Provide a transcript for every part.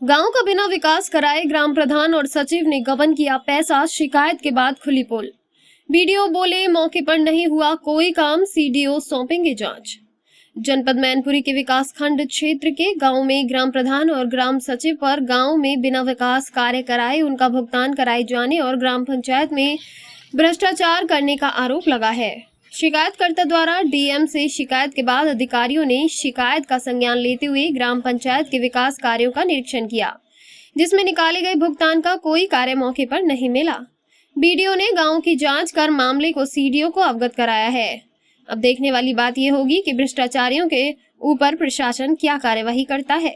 गांव का बिना विकास कराए ग्राम प्रधान और सचिव ने गबन किया पैसा, शिकायत के बाद खुली पोल। बीडीओ बोले मौके पर नहीं हुआ कोई काम, सीडीओ सौंपेंगे जांच। जनपद मैनपुरी के विकास खंड क्षेत्र के गांव में ग्राम प्रधान और ग्राम सचिव पर गांव में बिना विकास कार्य कराए उनका भुगतान कराए जाने और ग्राम पंचायत में भ्रष्टाचार करने का आरोप लगा है। शिकायतकर्ता द्वारा डीएम से शिकायत के बाद अधिकारियों ने शिकायत का संज्ञान लेते हुए ग्राम पंचायत के विकास कार्यों का निरीक्षण किया, जिसमें निकाले गए भुगतान का कोई कार्य मौके पर नहीं मिला। बीडीओ ने गांव की जांच कर मामले को सीडीओ को अवगत कराया है। अब देखने वाली बात यह होगी कि भ्रष्टाचारियों के ऊपर प्रशासन क्या कार्यवाही करता है।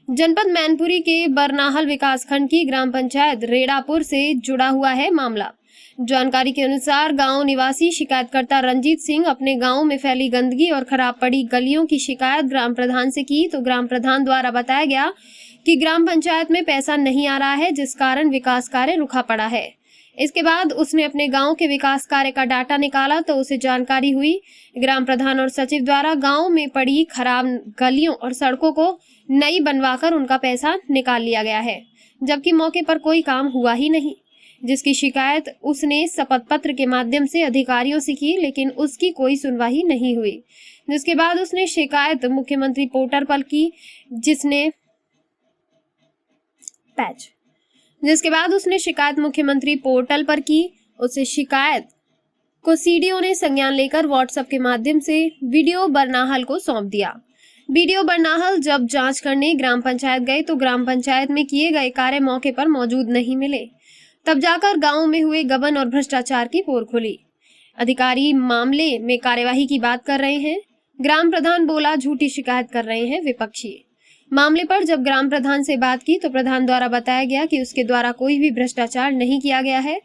जनपद मैनपुरी के बरनाहल विकास खंड की ग्राम पंचायत रेड़ापुर से जुड़ा हुआ है मामला। जानकारी के अनुसार गांव निवासी शिकायतकर्ता रंजीत सिंह अपने गांव में फैली गंदगी और खराब पड़ी गलियों की शिकायत ग्राम प्रधान से की, तो ग्राम प्रधान द्वारा बताया गया कि ग्राम पंचायत में पैसा नहीं आ रहा है, जिस कारण विकास कार्य रुका पड़ा है। इसके बाद उसने अपने गांव के विकास कार्य का डाटा निकाला तो उसे जानकारी हुई ग्राम प्रधान और सचिव द्वारा गांव में पड़ी खराब गलियों और सड़कों को नई बनवाकर उनका पैसा निकाल लिया गया है, जबकि मौके पर कोई काम हुआ ही नहीं, जिसकी शिकायत उसने शपथ पत्र के माध्यम से अधिकारियों से की, लेकिन उसकी कोई सुनवाई नहीं हुई। जिसके बाद उसने शिकायत मुख्यमंत्री पोर्टल पर की, जिसके बाद उसने शिकायत मुख्यमंत्री पोर्टल पर की। उससे शिकायत को सीडीओ ने संज्ञान लेकर व्हाट्सएप के माध्यम से वीडियो बरनाहल को सौंप दिया। वीडियो बरनाहल जब जांच करने ग्राम पंचायत गए तो ग्राम पंचायत में किए गए कार्य मौके पर मौजूद नहीं मिले। तब जाकर गांव में हुए गबन और भ्रष्टाचार की पोल खुली। अधिकारी मामले में कार्यवाही की बात कर रहे हैं। ग्राम प्रधान बोला झूठी शिकायत कर रहे हैं विपक्षी। मामले पर जब ग्राम प्रधान से बात की तो प्रधान द्वारा बताया गया कि उसके द्वारा कोई भी भ्रष्टाचार नहीं किया गया है,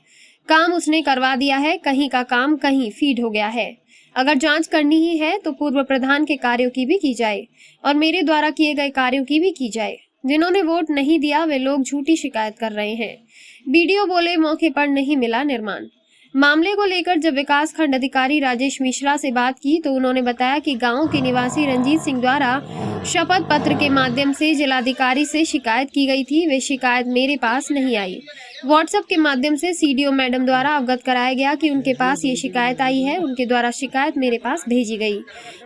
काम उसने करवा दिया है, कहीं का काम कहीं फीड हो गया है। अगर जांच करनी ही है तो पूर्व प्रधान के कार्यों की भी की जाए और मेरे द्वारा किए गए कार्यों की भी की जाए। जिन्होंने वोट नहीं दिया वे लोग झूठी शिकायत कर रहे हैं। बीडीओ बोले मौके पर नहीं मिला निर्माण। मामले को लेकर जब विकास खंड अधिकारी राजेश मिश्रा से बात की तो उन्होंने बताया कि गांव के निवासी रंजीत सिंह द्वारा शपथ पत्र के माध्यम से जिलाधिकारी से शिकायत की गई थी। वे शिकायत मेरे पास नहीं आई। व्हाट्सएप के माध्यम से सीडीओ मैडम द्वारा अवगत कराया गया कि उनके पास ये शिकायत आई है। उनके द्वारा शिकायत मेरे पास भेजी गई,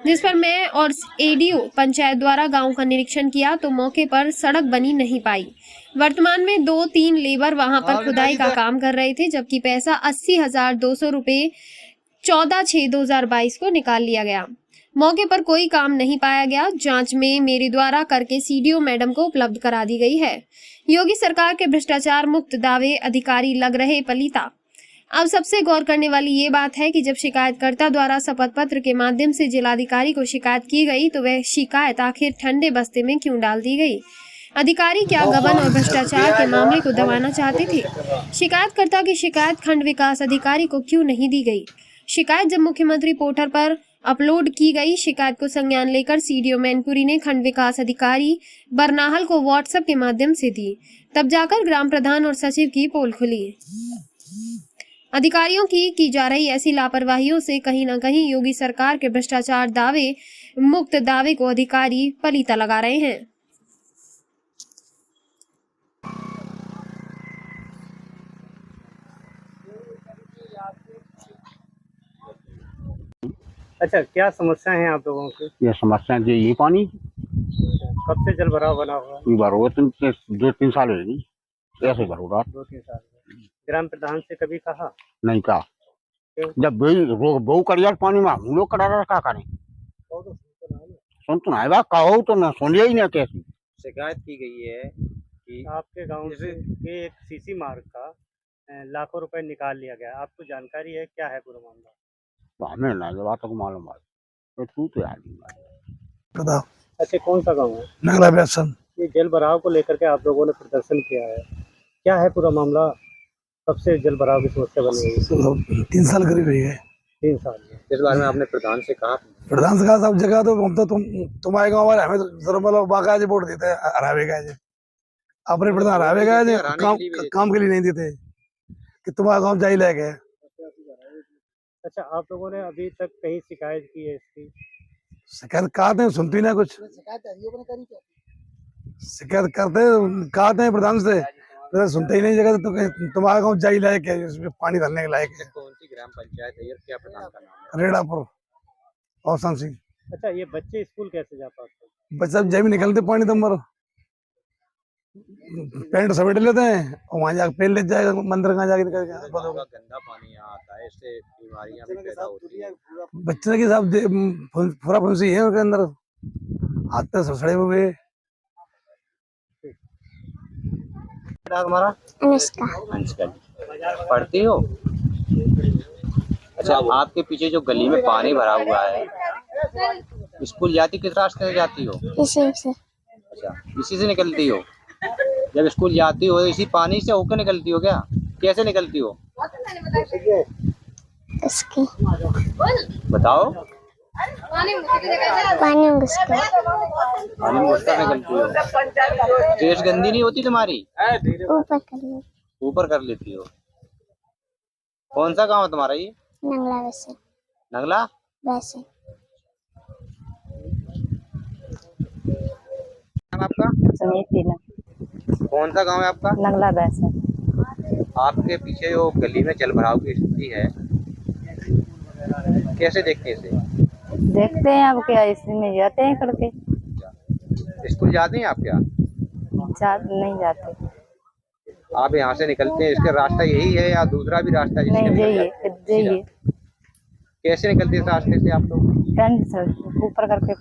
जिस पर मैं और एडीओ पंचायत द्वारा गांव का निरीक्षण किया तो मौके पर सड़क बनी नहीं पाई। वर्तमान में 2-3 लेबर वहां पर खुदाई का काम कर रहे थे, जबकि पैसा 80,200 रुपए 14/6/2022 को निकाल लिया गया। मौके पर कोई काम नहीं पाया गया। जांच में मेरे द्वारा करके सीडीओ मैडम को उपलब्ध करा दी गई है। योगी सरकार के भ्रष्टाचार मुक्त दावे अधिकारी लग रहे पलीता। अब सबसे गौर करने वाली ये बात है कि जब शिकायतकर्ता द्वारा शपथ पत्र के माध्यम से जिलाधिकारी को शिकायत की गई तो वह शिकायत आखिर ठंडे बस्ते में क्यों डाल दी गई? अधिकारी क्या गबन और भ्रष्टाचार के मामले को दबाना चाहते थे? शिकायतकर्ता की शिकायत खंड विकास अधिकारी को क्यों नहीं दी गई? शिकायत जब मुख्यमंत्री पोर्टल पर अपलोड की गई, शिकायत को संज्ञान लेकर सीडीओ मैनपुरी ने खंड विकास अधिकारी बरनाहल को व्हाट्सएप के माध्यम से दी, तब जाकर ग्राम प्रधान और सचिव की पोल खुली। अधिकारियों की जा रही ऐसी लापरवाहियों से कहीं न कहीं योगी सरकार के भ्रष्टाचार दावे मुक्त दावे को अधिकारी पलीता लगा रहे हैं। अच्छा, क्या समस्या है आप लोगों की? ये समस्या जो ये पानी कब से जल भराव बना हुआ है? बार हो 2-3 साल हो गई ऐसे भर रहा 2-3 साल ग्राम प्रधान से कभी कहा? नहीं कहा। क्यों? जब बहु कर यार पानी में हम लोग करा क्या करें? सुन तो ना कहो तो ना सुन लिया ही ना। कैसी शिकायत की गई है कि आपके गांव से एक सीसी मार्ग का लाखों रुपए निकाल लिया गया, आपको जानकारी है? क्या है पूरा मामला? तो हमें ना जब तक मालूम है तो तू तो याद। अच्छा, कौन सा गाँव है? नगला बेसन। ये जल भराव को लेकर के आप लोगों ने प्रदर्शन किया है, क्या है पूरा मामला? कब से जल भराव की समस्या बन गई? 3 साल करीब रही है। 3 साल। इस बारे में आपने प्रधान से कहा? प्रधान से कहा सब जगह तो हम तो तुम आए गाँव वाले हमें तो जरूर मतलब बाकायदे जी वोट देते हैं, हरावे गए थे अपने प्रधान, हरावे गए थे, काम के लिए नहीं देते कि तुम्हारा गाँव जा ही ले गए। अच्छा, आप लोगों ने अभी तक कहीं शिकायत की है इसकी? शिकायत कहा थे, सुनती ना कुछ। शिकायत करते कहते हैं प्रधान से, प्रधान सुनते ही नहीं जगह। तो तुम्हारा गाँव जाई लायक है, इसमें पानी भरने के लायक है। कौन सी ग्राम पंचायत है और क्या प्रधान का नाम है? रेड़ापुर और सन सिंह। अच्छा, ये बच्चे स्कूल कैसे जा पाते हैं? बच्चा जब निकलते पानी तो मर पैंट समेट लेते हैं और वहां जाकर पेल ले जाएगा मंदिर कहाँ जाके निकल गाँव का गंदा पानी यहाँ आता है, इससे बीमारियां भी पैदा होती है। बच्चे के साथ फुरा फुंसी है उनके अंदर, हाथ पे सड़े हुए। हमारा अनुष्का पढ़ती हो? अच्छा, आपके पीछे जो गली में पानी भरा हुआ है, स्कूल जाती किस रास्ते से जाती हो? इसी से। अच्छा, इसी से निकलती हो? जब स्कूल जाती हो इसी पानी से होकर निकलती हो क्या? कैसे निकलती हो इसकी बताओ? पानी में घुस के पानी में घुसकर निकलती हो। ड्रेस गंदी नहीं होती तुम्हारी? ऊपर कर लो। ऊपर कर लेती हो। कौन सा गांव है तुम्हारा ये? नंगला वैसे नगला? वैसे। नाम आपका? समिति ना कौन सा गांव है आपका? नगला वैसे। आपके पीछे जो गली में जल भराव की स्थिति है, कैसे देखते हैं इसे? देखते हैं अब क्या, इसमें जाते हैं करके। स्कूल जाते हैं आप क्या? नहीं जाते। आप यहाँ से निकलते हैं, इसका रास्ता यही है या दूसरा भी रास्ता है? नहीं, जाइए कैसे निकलते हैं इस रास्ते से आप लोग? टेंट से ऊपर करके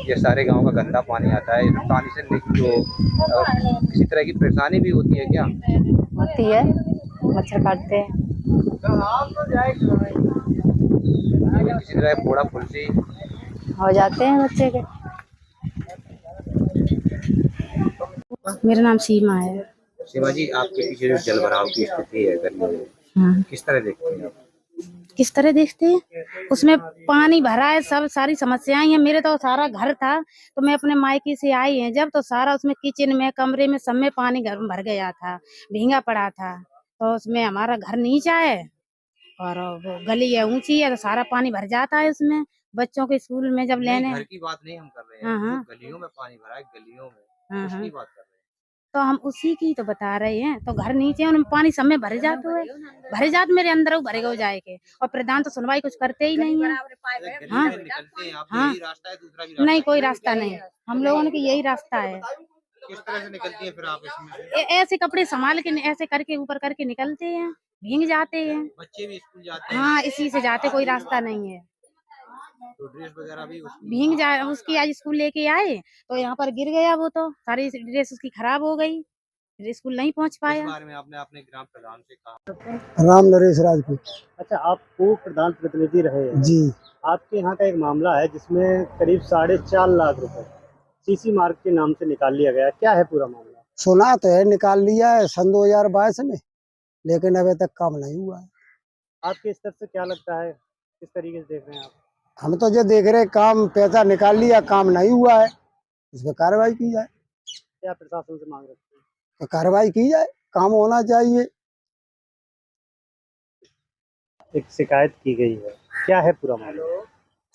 ये सारे गांव का गंदा पानी आता है, इस पानी से जो किसी तरह की परेशानी भी होती है क्या? होती है, मच्छर काटते हैं। किसी तरह फोड़ा फुंसी हो जाते हैं बच्चे के। मेरा नाम सीमा है। सीमा जी, आपके पीछे जो जल भराव की स्थिति है गली में, हाँ। किस तरह देखते हैं आप? किस तरह देखते हैं? उसमें पानी भरा है, सब सारी समस्याएं हैं। मेरे तो सारा घर था, तो मैं अपने मायके से आई है जब, तो सारा उसमें किचन में, कमरे में, सब में पानी घर भर गया था, भींगा पड़ा था। तो उसमें हमारा घर नीचा है और वो गली है ऊंची है, तो सारा पानी भर जाता है उसमें। बच्चों के स्कूल में जब लेने, घर की बात नहीं हम कर रहे हैं, हाँ। जो गलियों में पानी भरा है, गलियों में हाँ। उसकी बात कर रहे हैं। तो हम उसी की तो बता रहे हैं। तो घर नीचे उनमें पानी सब में भर जाते हुए, भरे जात मेरे अंदर भरे हो जाएंगे। और प्रधान तो सुनवाई कुछ करते ही नहीं है। हाँ। निकलते हैं आप, हाँ। यही रास्ता है, दूसरा भी रास्ता नहीं, है? कोई रास्ता नहीं, हम लोगों की यही रास्ता है। किस तरह से निकलती है फिर आप इसमें? ऐसे कपड़े संभाल के, ऐसे करके ऊपर करके निकलते हैं, भीग जाते हैं। बच्चे भी स्कूल जाते हैं? हाँ, इसी से जाते, कोई रास्ता नहीं है। तो ड्रेस वगैरह भी उसकी भीग जाए, उसकी आज स्कूल लेके आए तो यहाँ पर गिर गया, वो तो सारी ड्रेस उसकी खराब हो गई, फिर स्कूल नहीं पहुँच इस पाया। बारे में आपने अपने ग्राम प्रधान से कहा? राम नरेश राजपूत अच्छा, आप पूर्व प्रधान प्रतिनिधि रहे हैं जी। आपके यहाँ का एक मामला है जिसमें करीब 4.5 लाख रुपए सीसी मार्ग के नाम से निकाल लिया गया। क्या है पूरा मामला? सुना तो है निकाल लिया है सन 2022 में, लेकिन अभी तक काम नहीं हुआ है। आपके स्तर से क्या लगता है, किस तरीके से देख रहे हैं आप? हम तो जो देख रहे काम, पैसा निकाल लिया, काम नहीं हुआ है, इस पर कार्रवाई की जाए। क्या प्रशासन से मांग रखते हैं? तो कार्रवाई की जाए, काम होना चाहिए। एक शिकायत की गई है, क्या है पूरा मामला?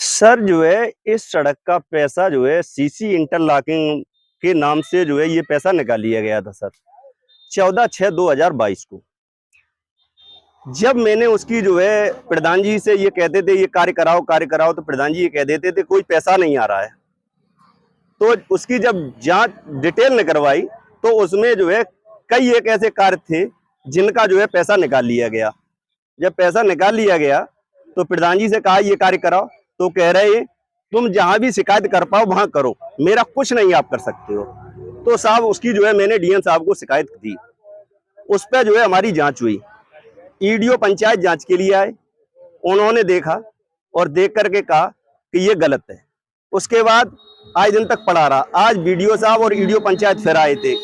सर जो है इस सड़क का पैसा जो है सीसी इंटरलॉकिंग के नाम से जो है ये पैसा निकाल लिया गया था सर 14/6/2022 को। जब मैंने उसकी जो है प्रधान जी से ये कहते थे ये कार्य कराओ, तो प्रधान जी ये कह देते थे कोई पैसा नहीं आ रहा है। तो उसकी जब जांच डिटेल ने करवाई तो उसमें जो है कई एक ऐसे कार्य थे जिनका जो है पैसा निकाल लिया गया। जब पैसा निकाल लिया गया तो प्रधान जी से कहा ये कार्य कराओ, तो कह रहे तुम जहां भी शिकायत कर पाओ वहां करो, मेरा कुछ नहीं आप कर सकते हो। तो साहब उसकी जो है मैंने डीएम साहब को शिकायत दी, उस पर जो है हमारी जांच हुई। ईडीओ पंचायत जांच के लिए आए, उन्होंने देखा और देख करके कहा कि ये गलत है। उसके बाद आज दिन तक पड़ा रहा। आज बीडीओ साहब और ईडीओ पंचायत फिर आए थे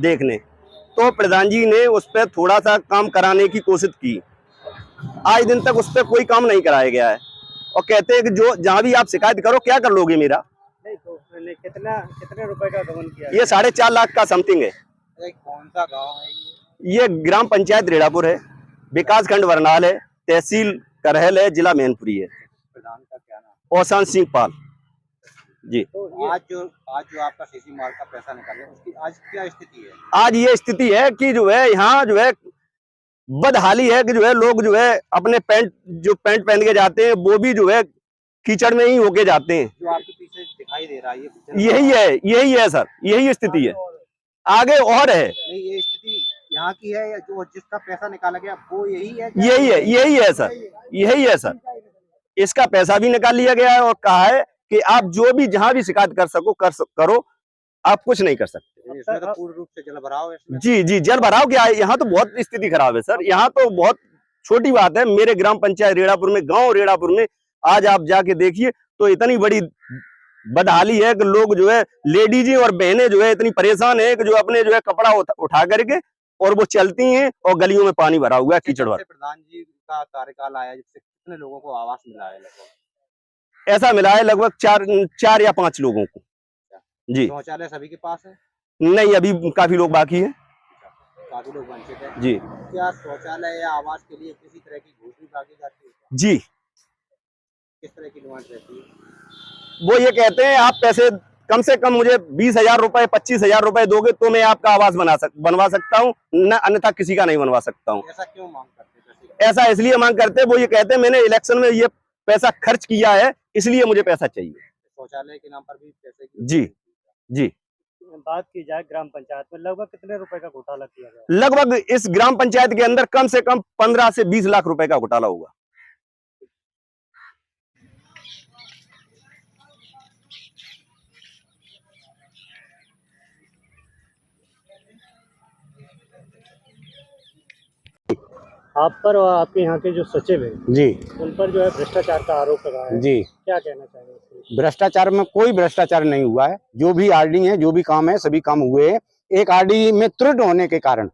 देखने, तो प्रधान जी ने उस पर थोड़ा सा काम कराने की कोशिश की। आज दिन तक उस पर कोई काम नहीं कराया गया है और कहते हैं कि जो जहां भी आप शिकायत करो क्या कर लोगे मेरा। नहीं तो कितने रुपए का गबन किया? ये 4.5 लाख का समथिंग है। कौन सा गांव है ये ग्राम पंचायत रेड़ापुर है, विकास खंड वरनाल है, तहसील करहल है, जिला मैनपुरी है। प्रधान का क्या नाम? औसान सिंह पाल। जी। तो आज जो आपका सीसी मार्ट का पैसा निकाले उसकी आज क्या स्थिति है? आज ये स्थिति है कि जो है यहाँ जो है बदहाली है कि जो है लोग जो है अपने पैंट पहन के जाते हैं वो भी जो है कीचड़ में ही होके जाते हैं। जो आपके पीछे दिखाई दे रहा है यही है सर, यही स्थिति है। आगे और है, नहीं ये स्थिति यहाँ की है या जो जिसका पैसा निकाला गया वो यही है? यही है सर। इसका पैसा भी निकाल लिया गया है और कहा है कि आप जो भी जहां भी शिकायत कर सको करो, आप कुछ नहीं कर सकते। इसमें तो पूर्ण रूप से जल भराव है इसमें। जी, जल भराव क्या है, यहाँ तो बहुत स्थिति खराब है सर। यहाँ तो बहुत छोटी बात है, मेरे ग्राम पंचायत रेड़ापुर में, गांव रेड़ापुर में आज आप जाके देखिए तो इतनी बड़ी बदहाली है कि लोग जो है लेडीज और बहनें जो है इतनी परेशान है कि जो अपने जो है कपड़ा उठा करके और वो चलती हैं और गलियों में पानी भरा हुआ है, कीचड़ भरा। प्रधान जी का कार्यकाल आया जिससे कितने लोगों को आवास मिला है? ऐसा मिला है लगभग 4 या 5 लोगों को। जी। शौचालय सभी के पास है? नहीं, अभी काफी लोग बाकी हैं। काफी लोग वंचित हैं। जी। क्या शौचालय या आवास के लिए किसी तरह की घूस भी मांगी जाती है? जी। किस तरह की डिमांड रहती है? वो ये कहते हैं आप पैसे कम से कम मुझे 20,000 रुपए 25,000 रुपए दोगे तो मैं आपका आवास बनवा सकता हूँ, न अन्यथा किसी का नहीं बनवा सकता हूँ। ऐसा क्यों मांग करते हैं? ऐसा इसलिए मांग करते हैं, वो ये कहते हैं मैंने इलेक्शन में ये पैसा खर्च किया है इसलिए मुझे पैसा चाहिए। शौचालय के नाम पर भी पैसे की? जी। बात की जाए ग्राम पंचायत में लगभग कितने रुपए का घोटाला किया गया? लगभग इस ग्राम पंचायत के अंदर कम से कम 15 से 20 लाख रुपए का घोटाला होगा। आप पर और आपके यहाँ के जो सचिव हैं जी उन पर जो है भ्रष्टाचार का आरोप लगा है। जी, क्या कहना चाहेंगे? भ्रष्टाचार में कोई भ्रष्टाचार नहीं हुआ है। जो भी आरडी है, जो भी काम है, सभी काम हुए हैं। एक आरडी में त्रुटि होने के कारण,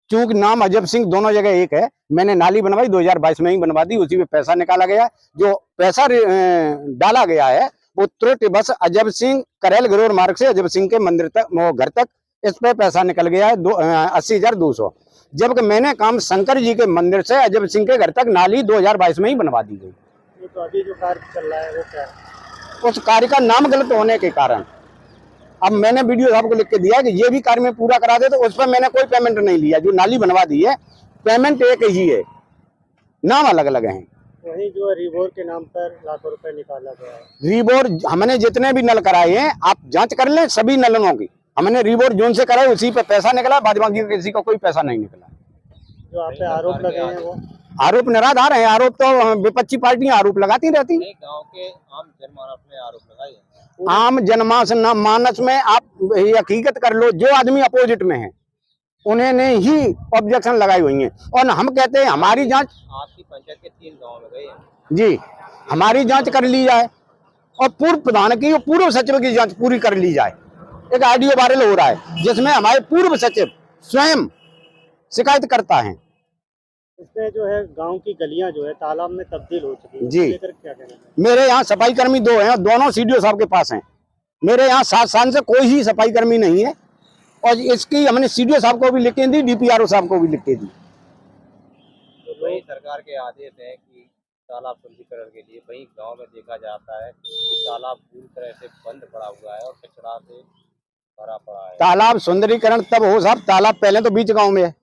चूंकि नाम अजब सिंह दोनों जगह एक है, मैंने नाली बनवाई 2022 में ही बनवा दी, उसी में पैसा निकाला गया। जो पैसा डाला गया है वो त्रुटि बस अजब सिंह करेल गरोर मार्ग से अजब सिंह के मंदिर तक, घर तक, इस पे पैसा निकल गया है 80,200। जबकि मैंने काम शंकर जी के मंदिर से अजब सिंह के घर तक नाली 2022 में ही बनवा दी गई। तो अभी जो कार्य चल रहा है वो क्या है? उस कार्य का नाम गलत होने के कारण अब मैंने वीडियो साहब को लिख के दिया कि ये भी कार्य में पूरा करा दे, तो उस पर मैंने कोई पेमेंट नहीं लिया। जो नाली बनवा दी है पेमेंट एक ही है, नाम अलग अलग हैं। वही जो रिवोर के नाम पर लाखों रुपए निकाला गया है। रिवोर हमने जितने भी नल कराए हैं आप जांच कर लें, सभी नलों की हमने रिवोर जोन से कराए, उसी पे पैसा निकला, बाद बाकी किसी का कोई पैसा नहीं निकला। जो आप पे आरोप लगे हैं वो आरोप निराधार है। आरोप तो विपक्षी पार्टियां आरोप लगाती रहती हैं। गांव के आम जनमानस में आरोप लगाए हैं। आम जनमानस में आप ये हकीकत कर लो, जो आदमी अपोजिट में है उन्होंने ही ऑब्जेक्शन लगाई हुई है। और हम कहते हैं हमारी जांच, आपकी पंचायत के 3 गांव में गए हैं जी, हमारी जांच कर ली जाए और पूर्व प्रधान की और पूर्व सचिव की जांच पूरी कर ली जाए। एक ऑडियो वायरल हो रहा है जिसमें हमारे पूर्व सचिव स्वयं शिकायत करता है। इसमें जो है गांव की गलियां जो है तालाब में तब्दील हो चुकी है। जी। लेकर क्या कहना है? मेरे यहाँ सफाई कर्मी 2 हैं, दोनों सीडीओ साहब के पास हैं। मेरे यहाँ 7 साल से कोई ही सफाई कर्मी नहीं है और इसकी हमने सीडीओ साहब को भी लिख के दी, डीपीआरओ साहब को भी लिख के दी। तो वही सरकार के आदेश है कि तालाब शुद्धिकरण के लिए वही गांव में देखा जाता है कि तालाब पूरी तरह से बंद पड़ा हुआ है और कचरा से भरा पड़ा है। तालाब सुंदरीकरण तब हो साहब, तालाब पहले तो बीच गांव में है,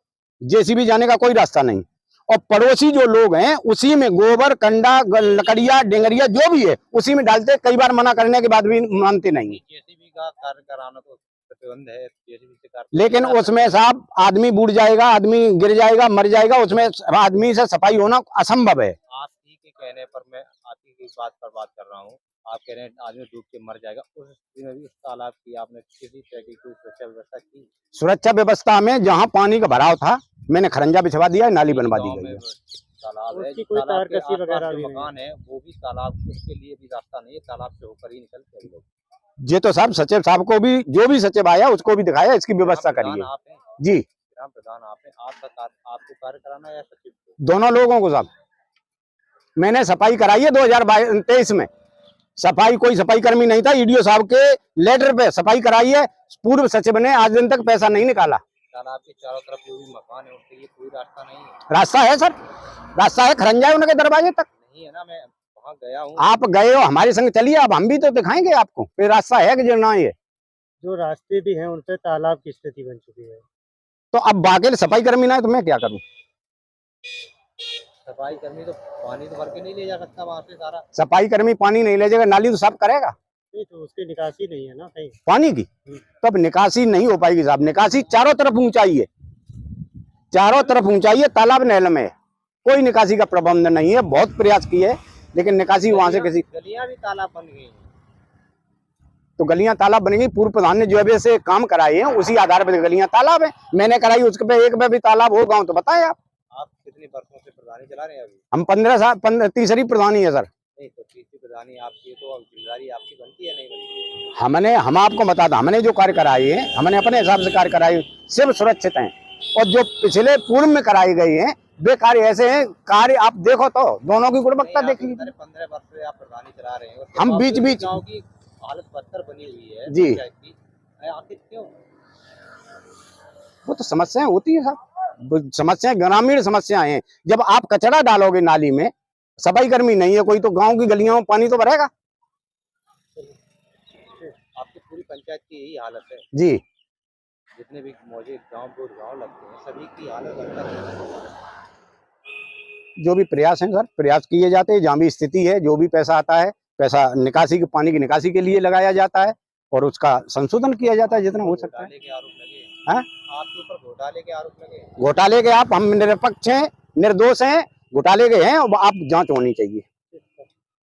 जेसीबी जाने का कोई रास्ता नहीं, और पड़ोसी जो लोग हैं उसी में गोबर, कंडा, लकड़िया, डेंगरिया जो भी है उसी में डालते। कई बार मना करने के बाद भी मानते नहीं। जेसीबी का कार्य कराना तो प्रतिबंध है, जेसीबी से कार्य, लेकिन उसमें साहब आदमी बूढ़ जाएगा, आदमी गिर जाएगा, मर जाएगा, उसमें आदमी से सफाई होना असंभव है। आप ही के कहने पर मैं आप ही की बात पर बात कर रहा हूँ। आप कह रहे हैं आदमी डूब के मर जाएगा, उस स्थिति में भी उस तालाब की आपने किसी तरह की कोई सुरक्षा व्यवस्था की? सुरक्षा व्यवस्था में जहाँ पानी का भराव था मैंने खरंजा बिछवा दिया, नाली बनवा दी गई है। तालाब है, उसकी कोई तालाब के तारकसी वगैरह आसपास भी जो नहीं। मकान है वो भी तालाब, उसके लिए भी रास्ता नहीं है, तालाब से होकर ही निकलते हैं लोग। ये तो साहब सचिव साहब को भी, जो भी सचिव आया उसको भी दिखाया, इसकी व्यवस्था करिए। आप हैं, जी, ग्राम प्रधान आप हैं, आपको कार्य कराना है या सचिव को? दोनों लोगों को साहब। मैंने सफाई कराई है 2023 में, सफाई कोई सफाई कर्मी नहीं था, ईडीओ साहब के लेटर पे सफाई कराई है। पूर्व सचिव ने आज दिन तक पैसा नहीं निकाला। तालाब के चारों तरफ जो भी मकान है उसके लिए कोई रास्ता नहीं है? रास्ता है सर, रास्ता है, खरंजा है उनके दरवाजे तक। नहीं है ना, मैं वहाँ गया हूँ। आप गए हो, हमारे संग चलिए, अब हम भी तो दिखाएंगे आपको कोई रास्ता है कि जो ना है। जो रास्ते भी हैं उन पे तालाब की स्थिति बन चुकी है। तो अब बाकी सफाई कर्मी ना है तो मैं क्या करूं? सफाई कर्मी तो पानी तो भर के नहीं ले जा सकता वहाँ से सारा। सफाई कर्मी पानी नहीं ले जाएगा, नाली तो साफ करेगा, नहीं तो उसकी निकासी नहीं है ना कहीं। पानी की तो अब निकासी नहीं हो पाएगी साहब। निकासी चारों तरफ ऊंचाई है, चारों तरफ ऊंचाई है, तालाब नहर में है, कोई निकासी का प्रबंध नहीं है। बहुत प्रयास किए लेकिन निकासी वहां से किसी, गलियां भी तालाब बन गई हैं। तो गलियां तालाब बन गई। पूर्व प्रधान ने जो है से काम कराए हैं उसी आधार पर गलियां तालाब है। मैंने कराई, उसके पे एक पे भी तालाब हो गाँव तो बताए आप। आप कितने वर्षों से प्रधानी चला रहे हैं अभी? हम 15 साल, तीसरी प्रधानी है सर। नहीं तो तीसरी प्रधानी आपकी है, तो अब जिम्मेदारी आपकी बनती है नहीं बनती? हम आपको बता दें, हमने जो कार्य कराए हैं हमने अपने हिसाब से कार्य कराए, सिर्फ सुरक्षित हैं। और जो पिछले पूर्व में कराए गए हैं वे कार्य ऐसे हैं, कार्य आप देखो तो दोनों की गुणवत्ता देख लीजिए। 15 वर्ष से आप प्रधानी चला रहे हैं और हम बीच गाँव की हालत बदतर बनी हुई है जी। पंचायत की। आखिर क्यों? वो तो समस्याएं होती है साहब, समस्याएं ग्रामीण समस्याएं हैं। जब आप कचरा डालोगे नाली में, सफाई कर्मी नहीं है कोई, तो गांव की गलियों में पानी तो भरेगा। आपकी पूरी पंचायत की यही हालत है जी, जितने भी मौजूद गांव लगते हैं सभी की हालत बदतर है। जो भी प्रयास है सर, प्रयास किए जाते हैं। जहाँ भी स्थिति है, जो भी पैसा आता है, पैसा निकासी के, पानी की निकासी के लिए लगाया जाता है और उसका संशोधन किया जाता है जितना हो सकता है। घोटाले के आरोप लगे हाँ? आपके ऊपर घोटाले के आरोप लगे? घोटाले के आप, हम निरपक्ष हैं, निर्दोष हैं, घोटाले के हैं, अब आप जांच होनी चाहिए।